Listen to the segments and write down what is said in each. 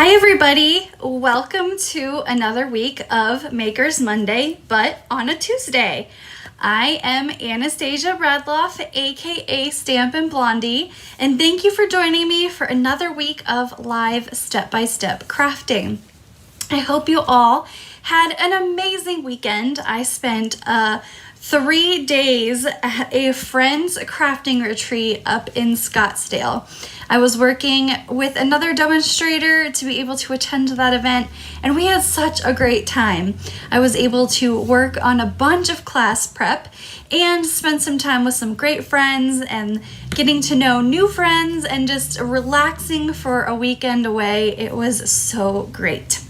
Hi everybody, welcome to another week of Makers Monday, but on a Tuesday. I am Anastasia Radloff, aka Stampin' Blondie, and thank you for joining me for another week of live step-by-step crafting. I hope you all had an amazing weekend. I spent 3 days at a friend's crafting retreat up in Scottsdale. I was working with another demonstrator to be able to attend that event, and we had such a great time. I was able to work on a bunch of class prep and spend some time with some great friends and getting to know new friends and just relaxing for a weekend away. It was so great.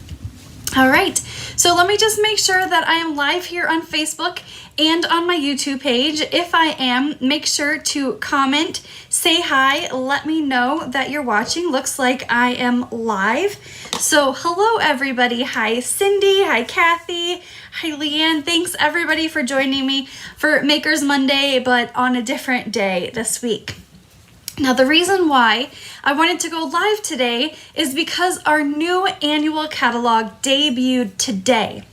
All right, so let me just make sure that I am live here on Facebook and on my YouTube page. If I am, make sure to comment, say hi, let me know that you're watching. Looks like I am live. So hello everybody. Hi Cindy, hi Kathy, hi Leanne. Thanks everybody for joining me for Makers Monday, but on a different day this week. Now, the reason why I wanted to go live today is because our new annual catalog debuted today.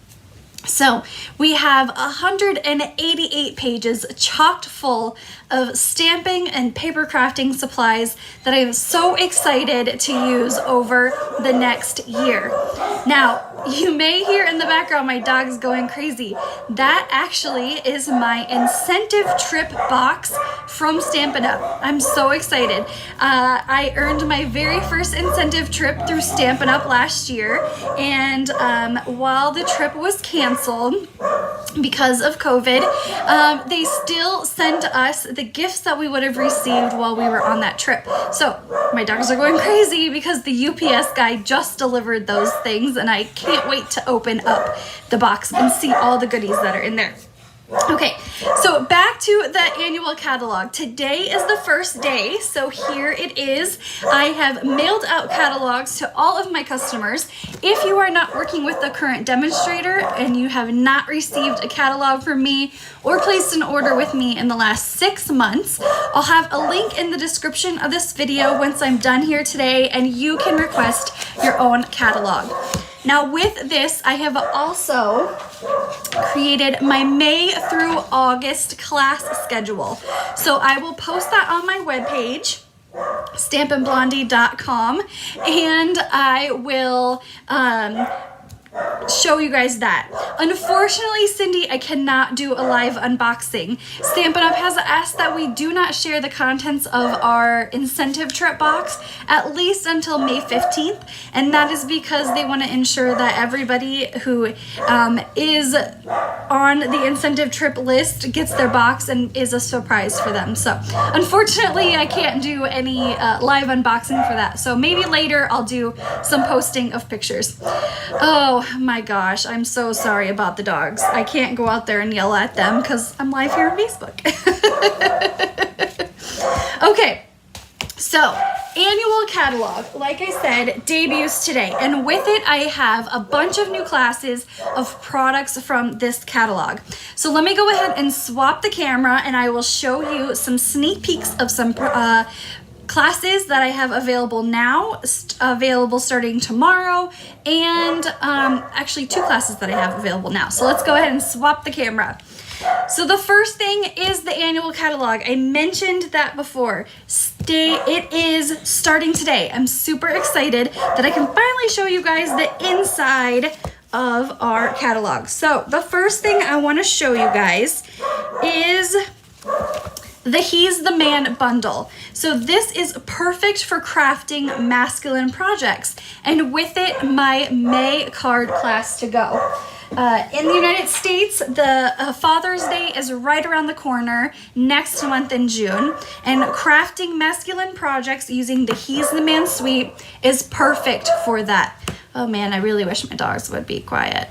So we have 188 pages chocked full of stamping and paper crafting supplies that I'm so excited to use over the next year. Now, you may hear in the background my dog's going crazy. That actually is my incentive trip box from Stampin' Up! I'm so excited. I earned my very first incentive trip through Stampin' Up! Last year, and while the trip was canceled because of COVID, they still sent us the gifts that we would have received while we were on that trip. So my dogs are going crazy because the UPS guy just delivered those things, and I can't wait to open up the box and see all the goodies that are in there. Okay, so back to the annual catalog. Today is the first day, so here it is. I have mailed out catalogs to all of my customers. If you are not working with the current demonstrator and you have not received a catalog from me or placed an order with me in the last 6 months, I'll have a link in the description of this video once I'm done here today, and you can request your own catalog. Now with this, I have also created my May through August class schedule. So I will post that on my webpage, stampinblondie.com, and I will show you guys that. Unfortunately, Cindy, I cannot do a live unboxing. Stampin' Up! Has asked that we do not share the contents of our incentive trip box at least until May 15th, and that is because they want to ensure that everybody who is on the incentive trip list gets their box and is a surprise for them. So unfortunately, I can't do any live unboxing for that. So maybe later I'll do some posting of pictures. Oh my gosh, I'm so sorry about the dogs. I can't go out there and yell at them because I'm live here on Facebook. Okay, so annual catalog, like I said, debuts today, and with it I have a bunch of new classes of products from this catalog. So let me go ahead and swap the camera and I will show you some sneak peeks of some classes that I have available now, available starting tomorrow, and actually 2 classes that I have available now. So let's go ahead and swap the camera. So the first thing is the annual catalog. I mentioned that before. It is starting today. I'm super excited that I can finally show you guys the inside of our catalog. So the first thing I want to show you guys is the He's the Man bundle. So this is perfect for crafting masculine projects, and with it, my May card class to go. In the United States, the Father's Day is right around the corner next month in June, and crafting masculine projects using the He's the Man suite is perfect for that. Oh man, I really wish my dogs would be quiet.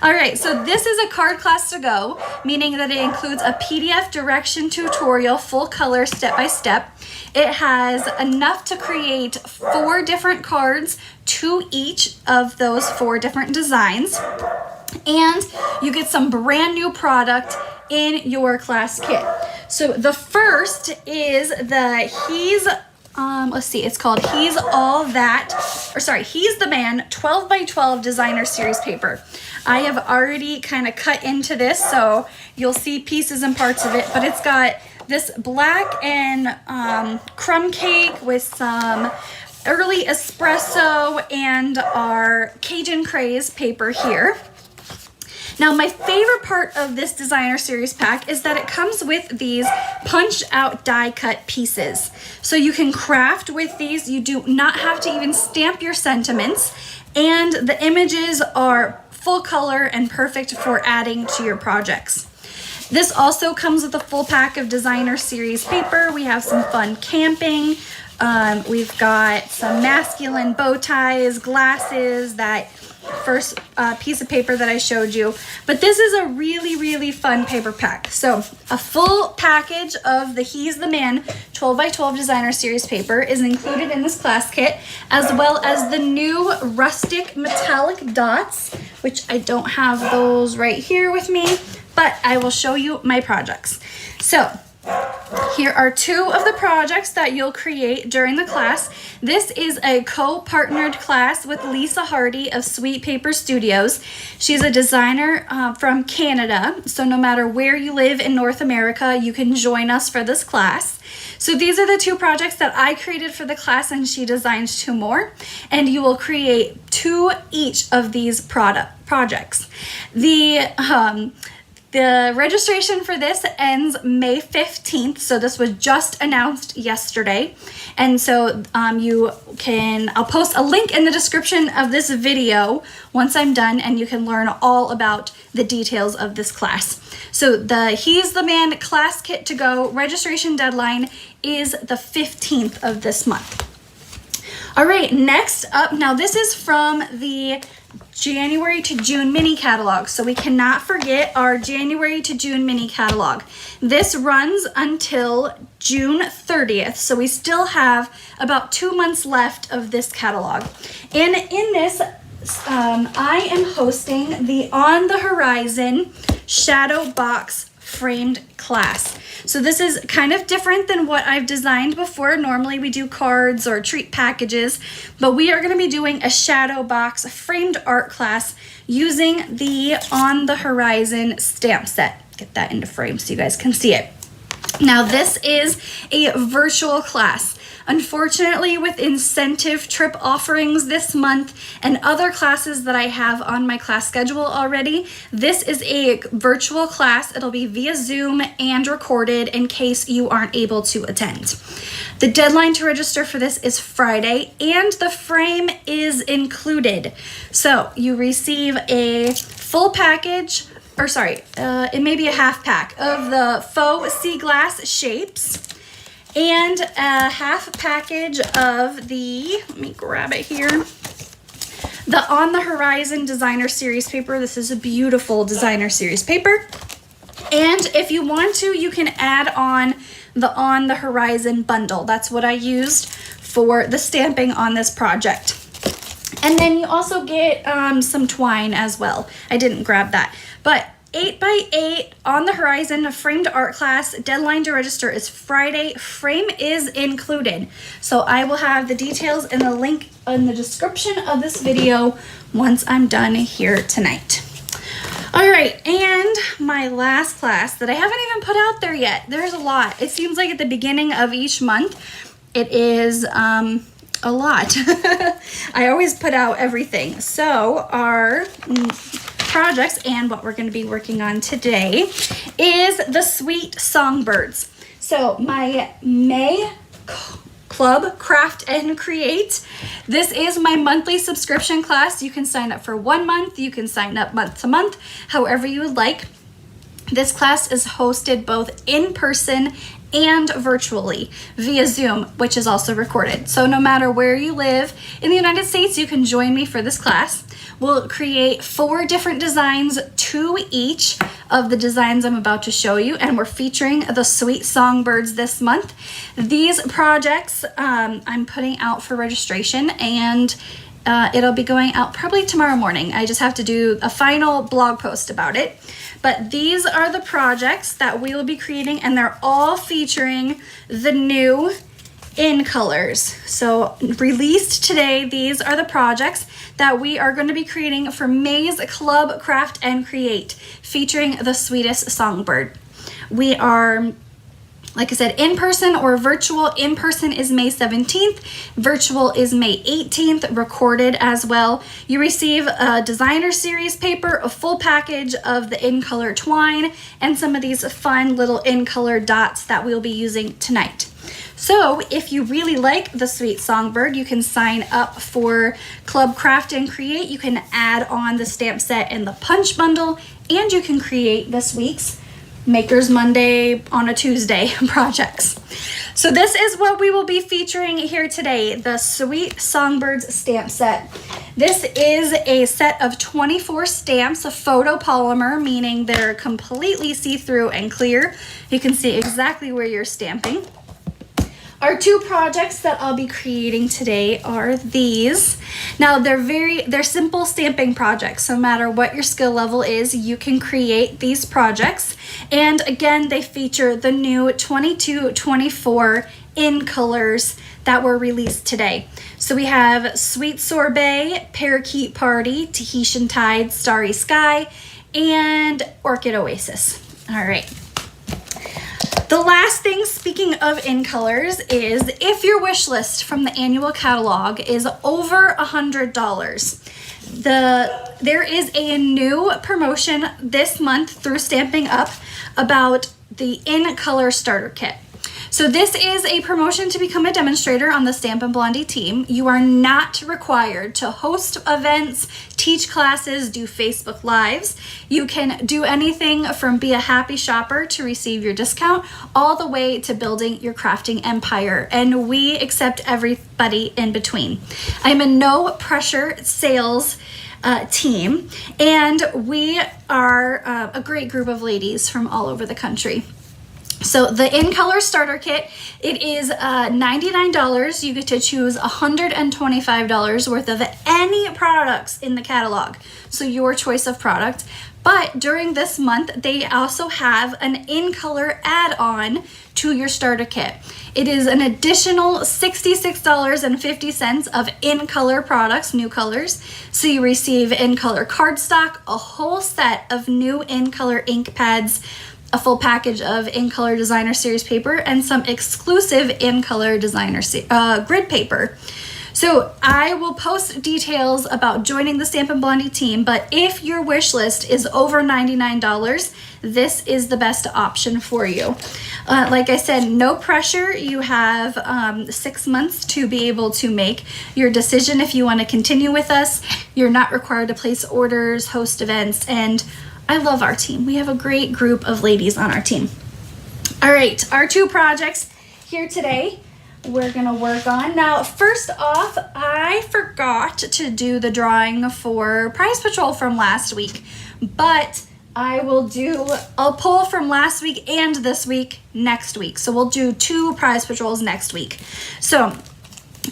All right, so this is a card class to go, meaning that it includes a PDF direction tutorial, full color, step-by-step. It has enough to create 4 different cards, to each of those 4 different designs. And you get some brand new product in your class kit. So the first is the He's let's see, it's called He's All That, or sorry, He's the Man 12 by 12 designer series paper. I have already kind of cut into this, so you'll see pieces and parts of it, but it's got this black and crumb cake with some early espresso and our Cajun Craze paper here. Now, my favorite part of this designer series pack is that it comes with these punched out die cut pieces. So you can craft with these. You do not have to even stamp your sentiments, and the images are full color and perfect for adding to your projects. This also comes with a full pack of designer series paper. We have some fun camping. We've got some masculine bow ties, glasses, that first piece of paper that I showed you. But this is a really, really fun paper pack. So a full package of the He's the Man 12 by 12 designer series paper is included in this class kit, as well as the new rustic metallic dots, which I don't have those right here with me, but I will show you my projects. So here are two of the projects that you'll create during the class. This is a co-partnered class with Lisa Hardy of Sweet Paper Studios. She's a designer from Canada, so no matter where you live in North America, you can join us for this class. So these are the two projects that I created for the class, and she designed two more, and you will create two each of these projects. The registration for this ends May 15th, so this was just announced yesterday. And so I'll post a link in the description of this video once I'm done, and you can learn all about the details of this class. So the He's the Man class kit to go registration deadline is the 15th of this month. All right, next up, now this is from the January to June mini catalog. So we cannot forget our January to June mini catalog. This runs until June 30th. So we still have about 2 months left of this catalog. And in this, I am hosting the On the Horizon Shadow Box framed class. So this is kind of different than what I've designed before. Normally we do cards or treat packages, but we are going to be doing a shadow box framed art class using the On the Horizon stamp set. Get that into frame so you guys can see it. Now this is a virtual class. Unfortunately, with incentive trip offerings this month and other classes that I have on my class schedule already, this is a virtual class. It'll be via Zoom and recorded in case you aren't able to attend. The deadline to register for this is Friday, and the frame is included. So you receive a full package, or sorry, it may be a half pack of the faux sea glass shapes, and a half package of the, let me grab it here, the On the Horizon designer series paper. This is a beautiful designer series paper. And if you want to, you can add on the Horizon bundle. That's what I used for the stamping on this project. And then you also get some twine as well. I didn't grab that. But 8x8 On the Horizon, a framed art class. Deadline to register is Friday. Frame is included. So I will have the details in the link in the description of this video once I'm done here tonight. All right, and my last class that I haven't even put out there yet. There's a lot. It seems like at the beginning of each month, it is a lot. I always put out everything. So our projects and what we're going to be working on today is the Sweet Songbirds. So my May Club Craft and Create. This is my monthly subscription class. You can sign up for 1 month. You can sign up month to month, however you would like. This class is hosted both in person and virtually via Zoom, which is also recorded. So no matter where you live in the United States, you can join me for this class. We'll create 4 different designs, 2 each of the designs I'm about to show you, and we're featuring the Sweet Songbirds this month. These projects I'm putting out for registration, and it'll be going out probably tomorrow morning. I just have to do a final blog post about it. But these are the projects that we will be creating, and they're all featuring the new in colors. So released today, these are the projects that we are going to be creating for May's Club Craft and Create, featuring the sweetest songbird. We are, like I said, in person or virtual. In person is May 17th. Virtual is May 18th, recorded as well. You receive a designer series paper, a full package of the in color twine, and some of these fun little in color dots that we'll be using tonight. So if you really like the sweet songbird, you can sign up for Club Craft and Create. You can add on the stamp set and the punch bundle, and you can create this week's Makers Monday on a Tuesday projects. So this is what we will be featuring here today, the Sweet Songbirds stamp set. This is a set of 24 stamps, a photopolymer, meaning they're completely see-through and clear. You can see exactly where you're stamping. Our two projects that I'll be creating today are these. Now they're simple stamping projects. So no matter what your skill level is, you can create these projects. And again, they feature the new 2224 in colors that were released today. So we have Sweet Sorbet, Parakeet Party, Tahitian Tide, Starry Sky, and Orchid Oasis. All right. The last thing, speaking of in colors, is if your wish list from the annual catalog is over $100, there is a new promotion this month through Stampin' Up! About the in color starter kit. So this is a promotion to become a demonstrator on the Stampin' Blondie team. You are not required to host events, teach classes, do Facebook Lives. You can do anything from be a happy shopper to receive your discount, all the way to building your crafting empire. And we accept everybody in between. I'm a no pressure sales team, and we are a great group of ladies from all over the country. So the in color starter kit, it is $99. You get to choose $125 worth of any products in the catalog. So your choice of product. But during this month, they also have an in color add-on to your starter kit. It is an additional $66.50 of in color products, new colors. So you receive in color cardstock, a whole set of new in color ink pads, a full package of in color designer series paper, and some exclusive in color designer grid paper. So I will post details about joining the Stampin' Blondie team, but if your wish list is over $99, this is the best option for you. Like I said, no pressure. You have 6 months to be able to make your decision if you want to continue with us. You're not required to place orders, host events, and I love our team. We have a great group of ladies on our team. All right, our two projects here today we're gonna work on. Now, first off, I forgot to do the drawing for Prize Patrol from last week, but I'll pull from last week and this week next week. So we'll do 2 Prize Patrols next week. So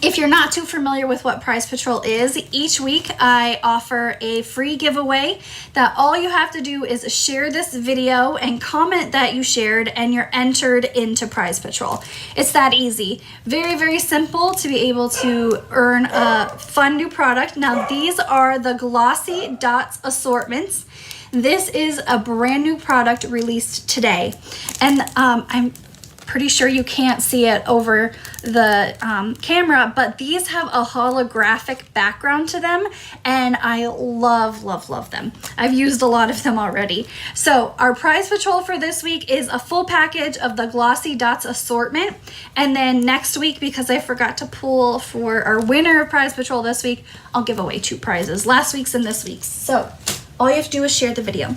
if you're not too familiar with what Prize Patrol is, each week I offer a free giveaway that all you have to do is share this video and comment that you shared, and you're entered into Prize Patrol. It's that easy. Very, very simple to be able to earn a fun new product. Now, these are the Glossy Dots assortments. This is a brand new product released today, and I'm pretty sure you can't see it over the camera, but these have a holographic background to them, and I love, love, love them. I've used a lot of them already. So our Prize Patrol for this week is a full package of the Glossy Dots assortment, and then next week, because I forgot to pull for our winner of Prize Patrol this week, I'll give away 2 prizes, last week's and this week's. So all you have to do is share the video.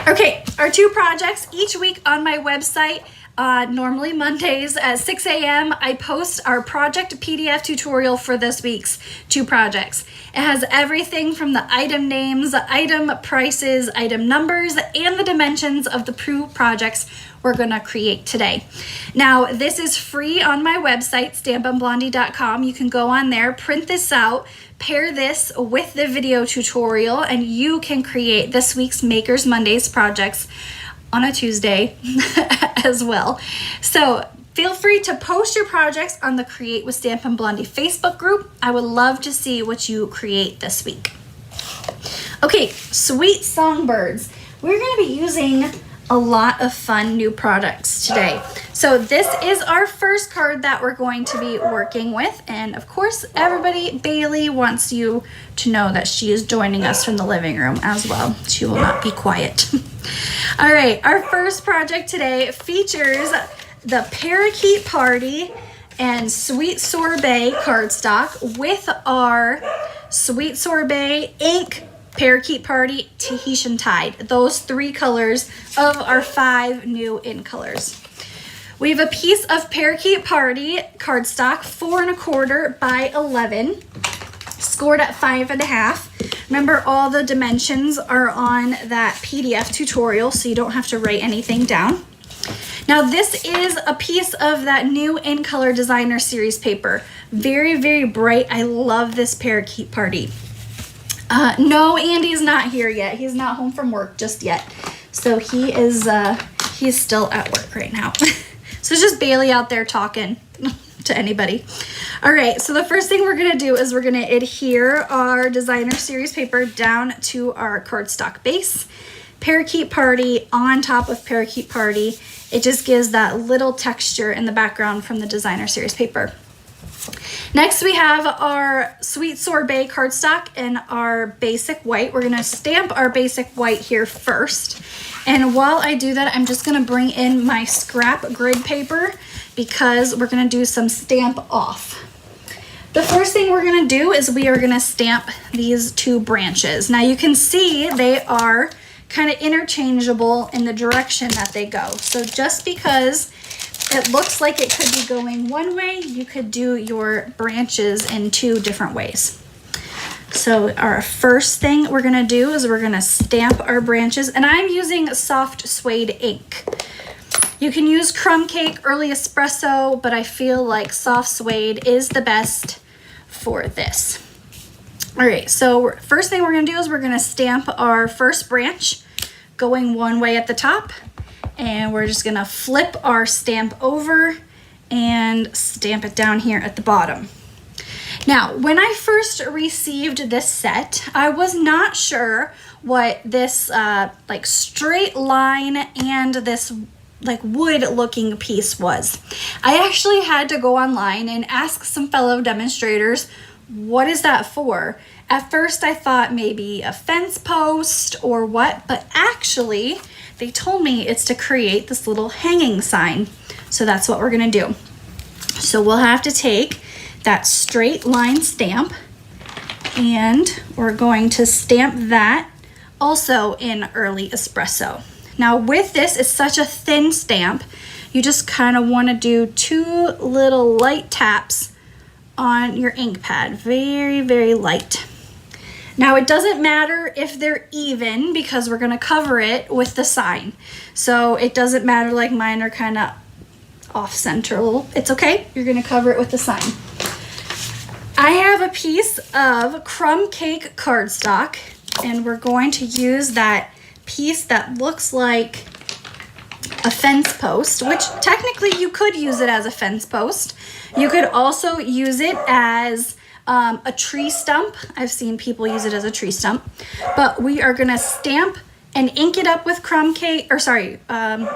Okay, our 2 projects each week on my website. Normally Mondays at 6 a.m. I post our project PDF tutorial for this week's 2 projects. It has everything from the item names, item prices, item numbers, and the dimensions of the 2 projects we're gonna create today. Now, this is free on my website, stampinblondie.com. You can go on there, print this out, pair this with the video tutorial, and you can create this week's Makers Mondays projects on a Tuesday as well. So Feel free to post your projects on the Create with Stampin' Blondie Facebook group. I would love to see what you create this week. Okay, Sweet Songbirds. We're going to be using a lot of fun new products today. So this is our first card that we're going to be working with. And of course, Bailey wants you to know that she is joining us from the living room as well. She will not be quiet. All right, our first project today features the Parakeet Party and Sweet Sorbet cardstock with our Sweet Sorbet ink Parakeet Party Tahitian Tide. Those 3 colors of our 5 new in colors. We have a piece of Parakeet Party cardstock, 4 1/4 by 11, scored at 5.5. Remember, all the dimensions are on that PDF tutorial, so you don't have to write anything down. Now this is a piece of that new In Color Designer Series paper. Very, very bright. I love this Parakeet Party. No, Andy's not here yet. He's not home from work just yet. So he's still at work right now. So it's just Bailey out there talking to anybody. All right, so the first thing we're gonna do is we're gonna adhere our Designer Series paper down to our cardstock base. Parakeet Party on top of Parakeet Party. It just gives that little texture in the background from the Designer Series paper. Next, we have our Sweet Sorbet cardstock and our basic white. We're gonna stamp our basic white here first. And while I do that, I'm just gonna bring in my scrap grid paper because we're gonna do some stamp off. The first thing we're gonna do is we are gonna stamp these 2 branches. Now you can see they are kind of interchangeable in the direction that they go. So just because it looks like it could be going one way, you could do your branches in 2 different ways. So our first thing we're gonna do is we're gonna stamp our branches, and I'm using soft suede ink. You can use Crumb Cake, Early Espresso, but I feel like soft suede is the best for this. All right, so first thing we're gonna do is we're gonna stamp our first branch going one way at the top, and we're just gonna flip our stamp over and stamp it down here at the bottom. Now, when I first received this set, I was not sure what this like straight line and this like wood looking piece was. I actually had to go online and ask some fellow demonstrators, what is that for? At first I thought maybe a fence post or what, but actually they told me it's to create this little hanging sign. So that's what we're gonna do. So we'll have to take that straight line stamp and we're going to stamp that also in Early Espresso. Now with this, it's such a thin stamp, you just kind of want to do 2 little light taps on your ink pad, very, very light. Now it doesn't matter if they're even because we're gonna cover it with the sign. So it doesn't matter, like mine are kind of off center a little. It's okay, you're gonna cover it with the sign. I have a piece of Crumb Cake cardstock and we're going to use that piece that looks like a fence post, which technically you could use it as a fence post. You could also use it as a tree stump. I've seen people use it as a tree stump, but we are gonna stamp and ink it up with Crumb Cake, or sorry,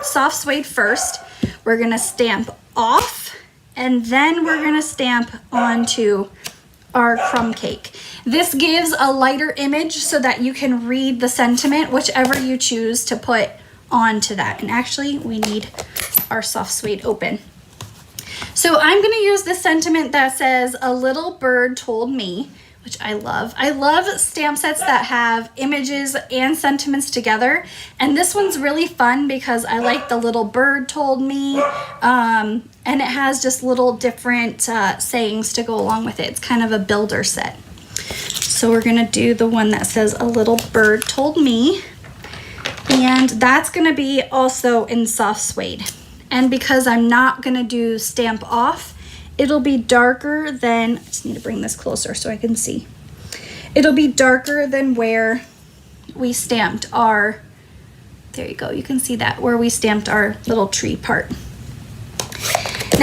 soft suede first. We're gonna stamp off and then we're gonna stamp onto our Crumb Cake. This gives a lighter image so that you can read the sentiment, whichever you choose to put onto that. And actually we need our soft suede open. So I'm gonna use the sentiment that says, "A little bird told me," which I love. I love stamp sets that have images and sentiments together. And this one's really fun because I like the little bird told me, and it has just little different sayings to go along with it. It's kind of a builder set. So we're gonna do the one that says, "A little bird told me," and that's gonna be also in soft suede. And because I'm not gonna do stamp off, it'll be darker than, I just need to bring this closer so I can see. It'll be darker than where we stamped our, there you go, you can see that, where we stamped our little tree part.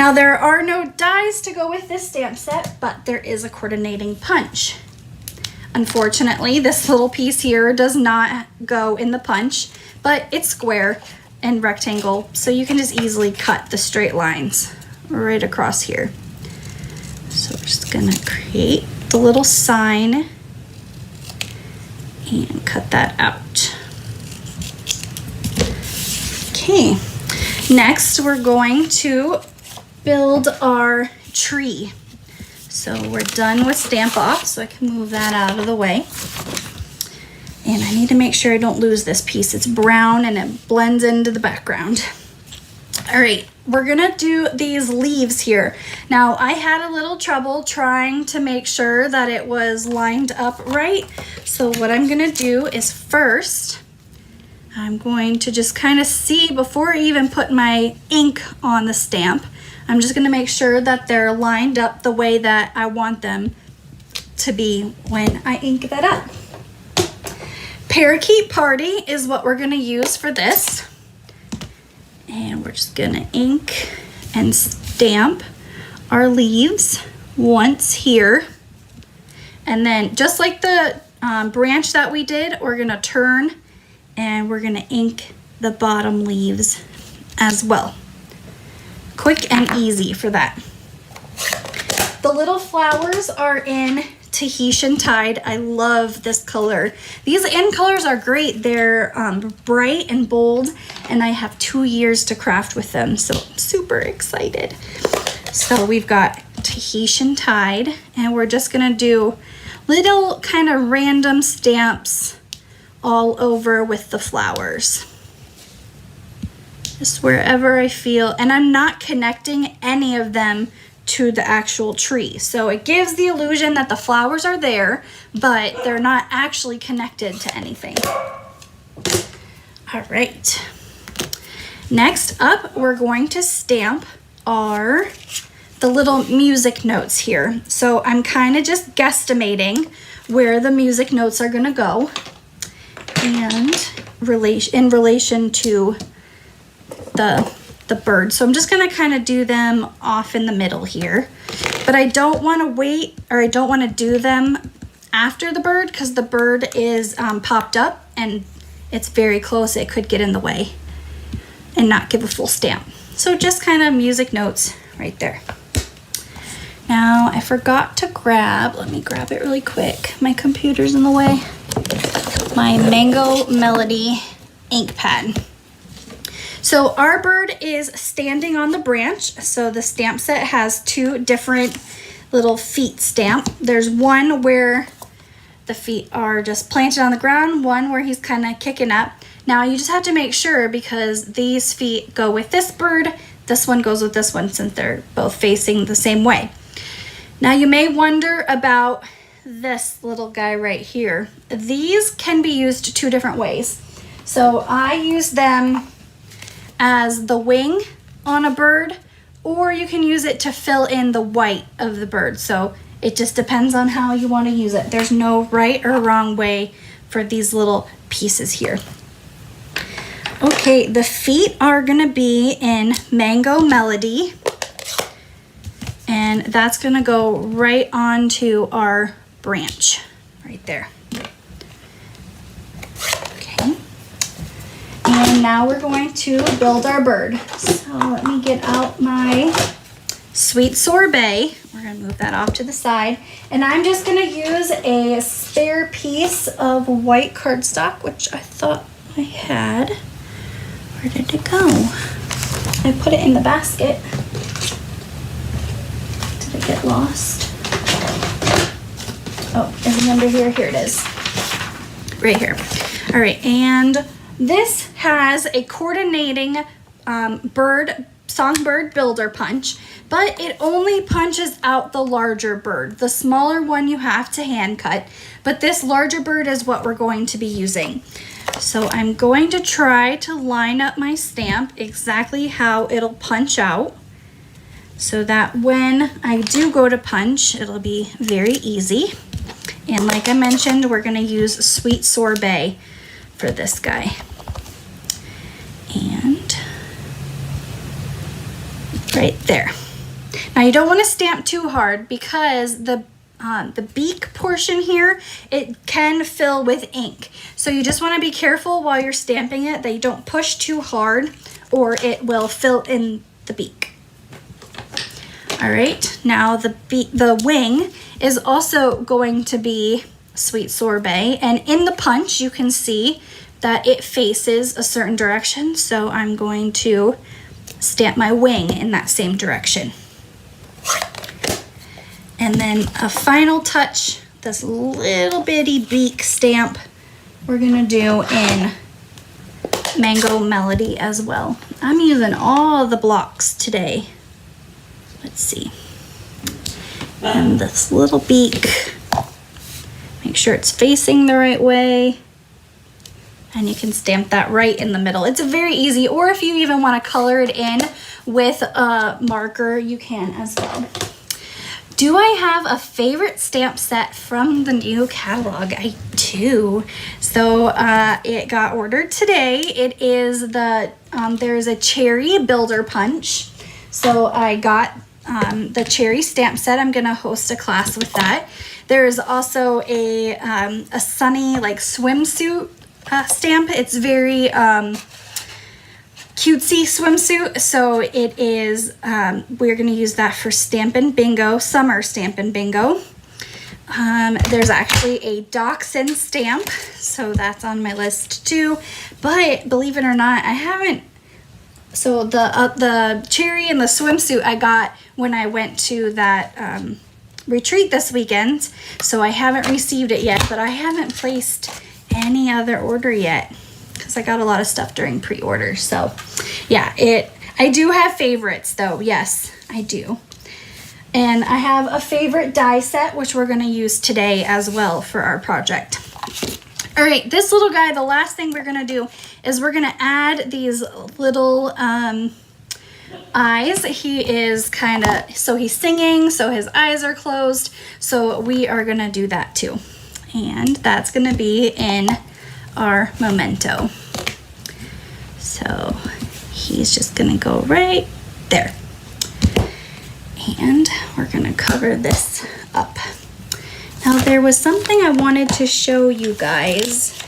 Now there are no dies to go with this stamp set, but there is a coordinating punch. Unfortunately, this little piece here does not go in the punch, but it's square and rectangle, so you can just easily cut the straight lines right across here. So we're just gonna create the little sign and cut that out. Okay, next we're going to build our tree. So we're done with Stamp Off, so I can move that out of the way. And I need to make sure I don't lose this piece. It's brown and it blends into the background. All right, we're gonna do these leaves here. Now, I had a little trouble trying to make sure that it was lined up right. So what I'm gonna do is first, I'm going to just kind of see before I even put my ink on the stamp. I'm just gonna make sure that they're lined up the way that I want them to be when I ink that up. Parakeet Party is what we're gonna use for this. And we're just gonna ink and stamp our leaves once here. And then just like the branch that we did, we're gonna turn and we're gonna ink the bottom leaves as well. Quick and easy for that. The little flowers are in Tahitian Tide. I love this color. These end colors are great. They're bright and bold, and I have 2 years to craft with them, so I'm super excited. So we've got Tahitian Tide, and we're just gonna do little kind of random stamps all over with the flowers. Just wherever I feel, and I'm not connecting any of them to the actual tree. So it gives the illusion that the flowers are there, but they're not actually connected to anything. All right. Next up, we're going to stamp the little music notes here. So I'm kind of just guesstimating where the music notes are gonna go and in relation to the bird. So I'm just gonna kind of do them off in the middle here, but I don't want to wait, or I don't want to do them after the bird because the bird is popped up and it's very close. It could get in the way and not give a full stamp. So just kind of music notes right there. Now I forgot to grab, let me grab it really quick. My computer's in the way. My Mango Melody ink pad. So our bird is standing on the branch. So the stamp set has 2 different little feet stamp. There's one where the feet are just planted on the ground, one where he's kind of kicking up. Now you just have to make sure because these feet go with this bird, this one goes with this one since they're both facing the same way. Now you may wonder about this little guy right here. These can be used 2 different ways. So I use them as the wing on a bird, or you can use it to fill in the white of the bird. So it just depends on how you want to use it. There's no right or wrong way for these little pieces here. Okay, the feet are gonna be in Mango Melody, and that's gonna go right onto our branch right there. And now we're going to build our bird. So let me get out my Sweet Sorbet. We're gonna move that off to the side. And I'm just gonna use a spare piece of white cardstock, which I thought I had. Where did it go? I put it in the basket. Did it get lost? Oh, is it under here? Here it is. Right here. All right, and this has a coordinating songbird builder punch, but it only punches out the larger bird. The smaller one you have to hand cut, but this larger bird is what we're going to be using. So I'm going to try to line up my stamp exactly how it'll punch out so that when I do go to punch, it'll be very easy. And like I mentioned, we're gonna use Sweet Sorbet for this guy. And right there. Now you don't want to stamp too hard because the beak portion here, it can fill with ink. So you just want to be careful while you're stamping it that you don't push too hard or it will fill in the beak. All right, now the wing is also going to be sweet sorbet, and in the punch you can see that it faces a certain direction, so I'm going to stamp my wing in that same direction. And then a final touch, this little bitty beak stamp we're gonna do in Mango Melody as well. I'm using all the blocks today. Let's see. And this little beak, make sure it's facing the right way. And you can stamp that right in the middle. It's very easy, or if you even want to color it in with a marker, you can as well. Do I have a favorite stamp set from the new catalog? I do. So it got ordered today. It is there's a cherry builder punch. So I got the cherry stamp set. I'm gonna host a class with that. There is also a sunny like swimsuit stamp. It's very cutesy swimsuit, so it is we're going to use that for Stampin' Bingo, summer Stampin' Bingo. There's actually a Dachshund stamp, so that's on my list too, but believe it or not, I haven't. So the cherry and the swimsuit I got when I went to that retreat this weekend, so I haven't received it yet, but I haven't placed any other order yet because I got a lot of stuff during pre-order. So yeah, I do have favorites though. Yes, I do. And I have a favorite die set, which we're going to use today as well for our project. All right, this little guy, the last thing we're going to do is we're going to add these little eyes. He is kind of, so he's singing, so his eyes are closed. So we are going to do that too. And that's going to be in our memento. So he's just going to go right there. And we're going to cover this up. Now there was something I wanted to show you guys,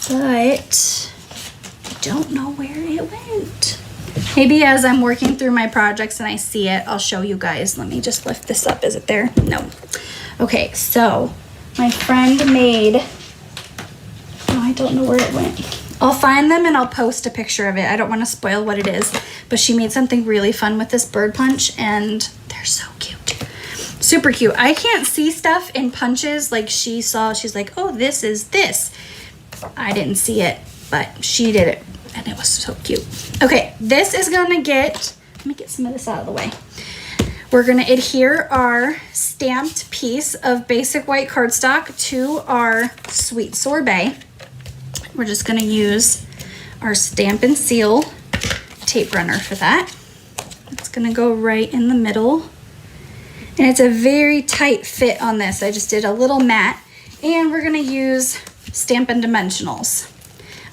but I don't know where it went. Maybe as I'm working through my projects and I see it, I'll show you guys. Let me just lift this up. Is it there? No. Okay, so my friend made, oh, I don't know where it went. I'll find them and I'll post a picture of it. I don't want to spoil what it is, but she made something really fun with this bird punch and they're so cute. Super cute. I can't see stuff in punches like she saw. She's like, oh, this is this. I didn't see it, but she did it and it was so cute. Okay, this is gonna get, let me get some of this out of the way. We're gonna adhere our stamped piece of basic white cardstock to our sweet sorbet. We're just gonna use our Stampin' Seal tape runner for that. It's gonna go right in the middle. And it's a very tight fit on this. I just did a little mat. And we're gonna use Stampin' Dimensionals.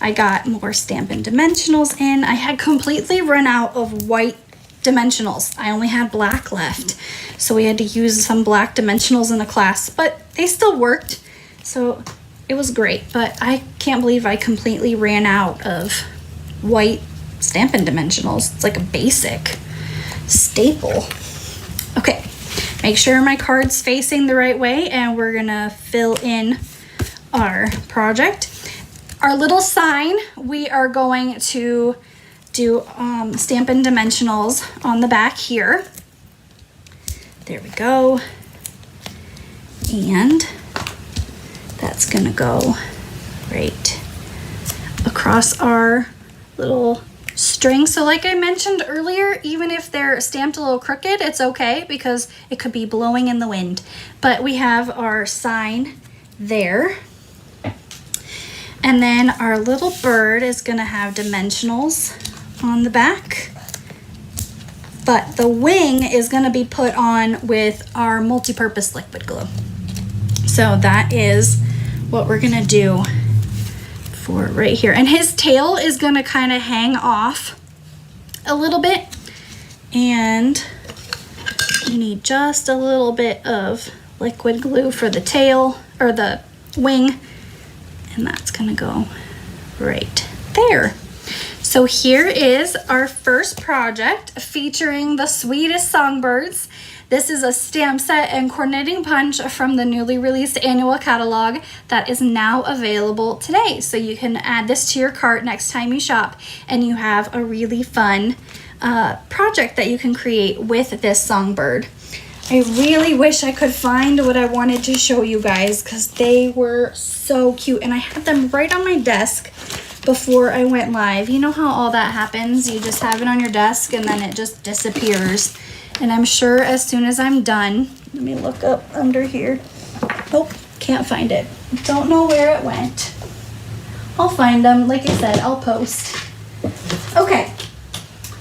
I got more Stampin' Dimensionals in. I had completely run out of white dimensionals. I only had black left. So we had to use some black dimensionals in the class, but they still worked. So it was great, but I can't believe I completely ran out of white Stampin' Dimensionals. It's like a basic staple. Okay, make sure my card's facing the right way and we're gonna fill in our project. Our little sign, we are going to do Stampin' Dimensionals on the back here. There we go. And that's gonna go right across our little string. So like I mentioned earlier, even if they're stamped a little crooked, it's okay because it could be blowing in the wind. But we have our sign there. And then our little bird is gonna have dimensionals on the back. But the wing is gonna be put on with our multi-purpose liquid glue. So that is what we're gonna do for right here. And his tail is gonna kind of hang off a little bit. And you need just a little bit of liquid glue for the tail or the wing, and that's gonna go right there. So here is our first project featuring the sweetest songbirds. This is a stamp set and coordinating punch from the newly released annual catalog that is now available today. So you can add this to your cart next time you shop, and you have a really fun project that you can create with this songbird. I really wish I could find what I wanted to show you guys because they were so cute, and I had them right on my desk before I went live. You know how all that happens? You just have it on your desk and then it just disappears. And I'm sure as soon as I'm done, let me look up under here. Oh, can't find it. Don't know where it went. I'll find them. Like I said, I'll post. Okay,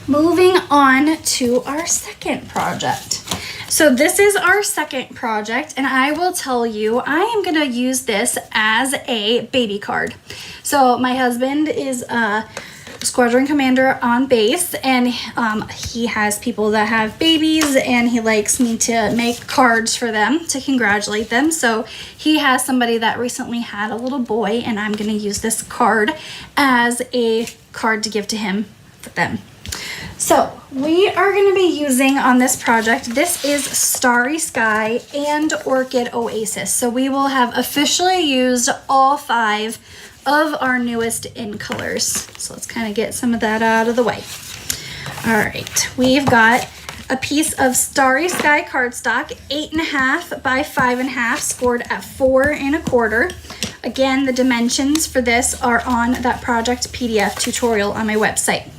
moving on to our second project. So this is our second project, and I will tell you, I am gonna use this as a baby card. So my husband is a squadron commander on base, and he has people that have babies, and he likes me to make cards for them to congratulate them. So he has somebody that recently had a little boy, and I'm gonna use this card as a card to give to him for them. So we are going to be using on this project, this is Starry Sky and Orchid Oasis. So we will have officially used all 5 of our newest in colors. So let's kind of get some of that out of the way. All right, we've got a piece of Starry Sky cardstock, 8.5 by 5.5, scored at 4 1/4. Again, the dimensions for this are on that project PDF tutorial on my website.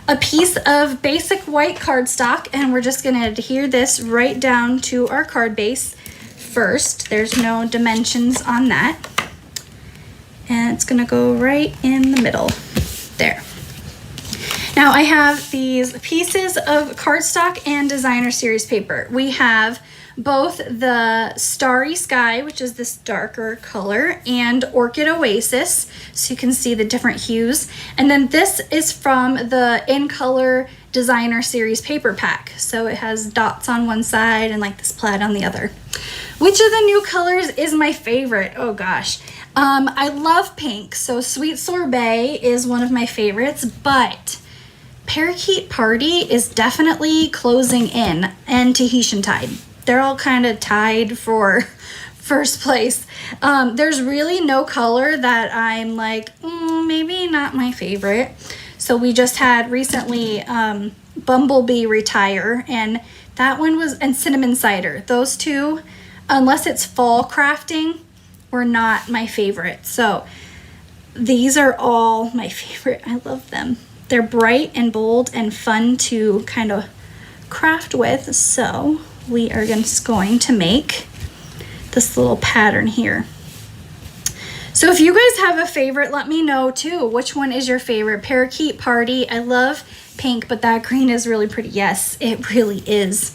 A piece of basic white cardstock, and we're just going to adhere this right down to our card base first. There's no dimensions on that. And it's going to go right in the middle there. Now I have these pieces of cardstock and designer series paper. We have both the Starry Sky, which is this darker color, and Orchid Oasis, so you can see the different hues. And then this is from the In Color Designer Series paper pack. So it has dots on one side and like this plaid on the other. Which of the new colors is my favorite? Oh gosh. I love pink, so Sweet Sorbet is one of my favorites, but Parakeet Party is definitely closing in, and Tahitian Tide. They're all kind of tied for first place. There's really no color that I'm like, maybe not my favorite. So we just had recently Bumblebee retire, and that one was, and Cinnamon Cider. Those two, unless it's fall crafting, were not my favorite. So these are all my favorite. I love them. They're bright and bold and fun to kind of craft with. So we are just going to make this little pattern here. So if you guys have a favorite, let me know too. Which one is your favorite? Parakeet Party. I love pink, but that green is really pretty. Yes, it really is.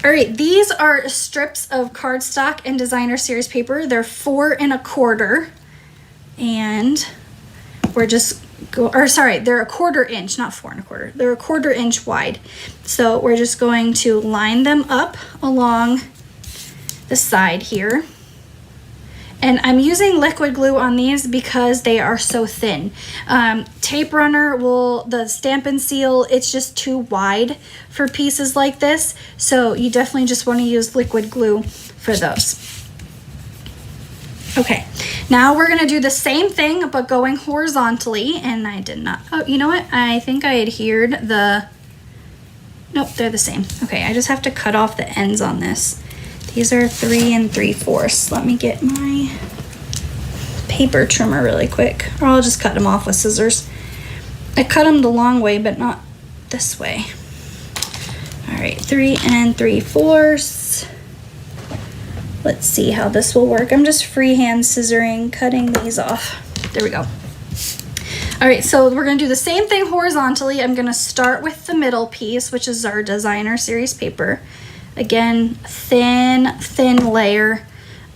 All right, these are strips of cardstock and designer series paper. They're 4 1/4, and we're just they're 1/4 inch, not 4 1/4. They're 1/4 inch wide. So we're just going to line them up along the side here. And I'm using liquid glue on these because they are so thin. Tape runner the Stamp and Seal, it's just too wide for pieces like this. So you definitely just want to use liquid glue for those. Okay, now we're gonna do the same thing, but going horizontally, and I did not, oh, you know what? I think I adhered nope, they're the same. Okay, I just have to cut off the ends on this. These are 3 3/4. Let me get my paper trimmer really quick, or I'll just cut them off with scissors. I cut them the long way, but not this way. All right, 3 3/4. Let's see how this will work. I'm just freehand scissoring, cutting these off. There we go. All right, so we're gonna do the same thing horizontally. I'm gonna start with the middle piece, which is our designer series paper. Again, thin layer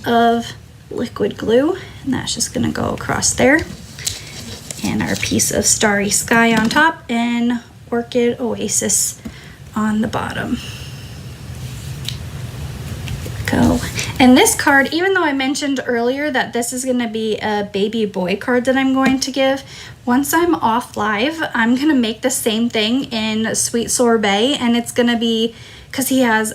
of liquid glue, and that's just gonna go across there. And our piece of Starry Sky on top and Orchid Oasis on the bottom. And this card, even though I mentioned earlier that this is gonna be a baby boy card that I'm going to give, once I'm off live, I'm gonna make the same thing in Sweet Sorbet, and it's gonna be, because he has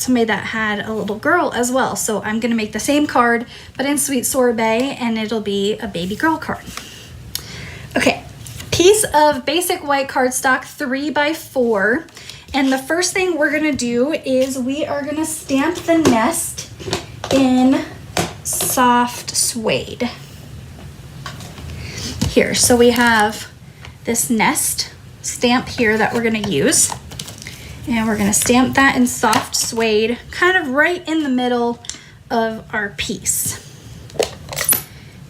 somebody that had a little girl as well. So I'm gonna make the same card, but in Sweet Sorbet, and it'll be a baby girl card. Okay, piece of basic white cardstock, 3x4. And the first thing we're gonna do is we are gonna stamp the nest in soft suede. Here, so we have this nest stamp here that we're gonna use. And we're gonna stamp that in soft suede, kind of right in the middle of our piece.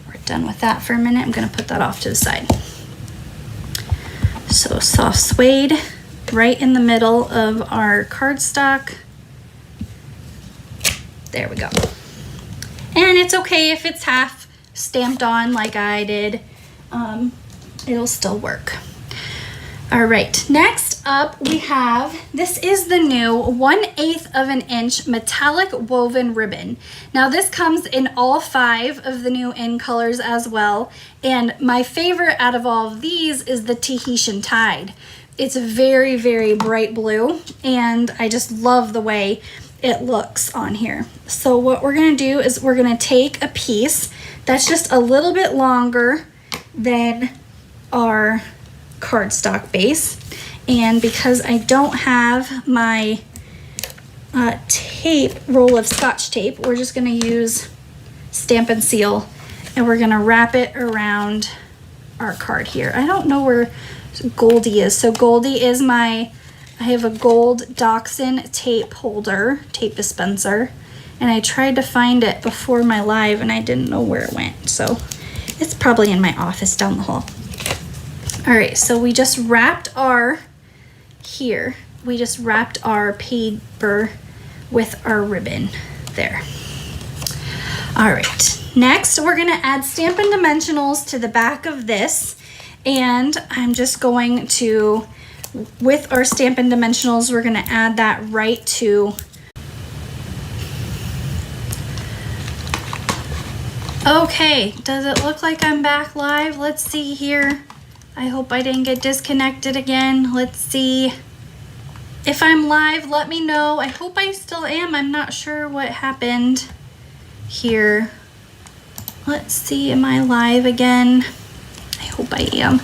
We're done with that for a minute. I'm gonna put that off to the side. So soft suede, right in the middle of our cardstock. There we go. And it's okay if it's half stamped on like I did. It'll still work. All right, next up we have, this is the new 1/8 of an inch metallic woven ribbon. Now this comes in all 5 of the new in colors as well. And my favorite out of all of these is the Tahitian Tide. It's very, very bright blue, and I just love the way it looks on here. So what we're gonna do is we're gonna take a piece that's just a little bit longer than our cardstock base, and because I don't have my tape, roll of Scotch tape, we're just gonna use Stampin' Seal, and we're gonna wrap it around our card here. I don't know where Goldie is. So Goldie is I have a gold Dachshund tape holder, tape dispenser, and I tried to find it before my live and I didn't know where it went. So it's probably in my office down the hall. All right, so we just wrapped our paper with our ribbon there. All right, next we're gonna add Stampin' Dimensionals to the back of this, and I'm just going to, with our Stampin' Dimensionals, we're gonna add that right to. Okay, does it look like I'm back live? Let's see here. I hope I didn't get disconnected again. Let's see. If I'm live, let me know. I hope I still am. I'm not sure what happened here. Let's see, am I live again? I hope I am.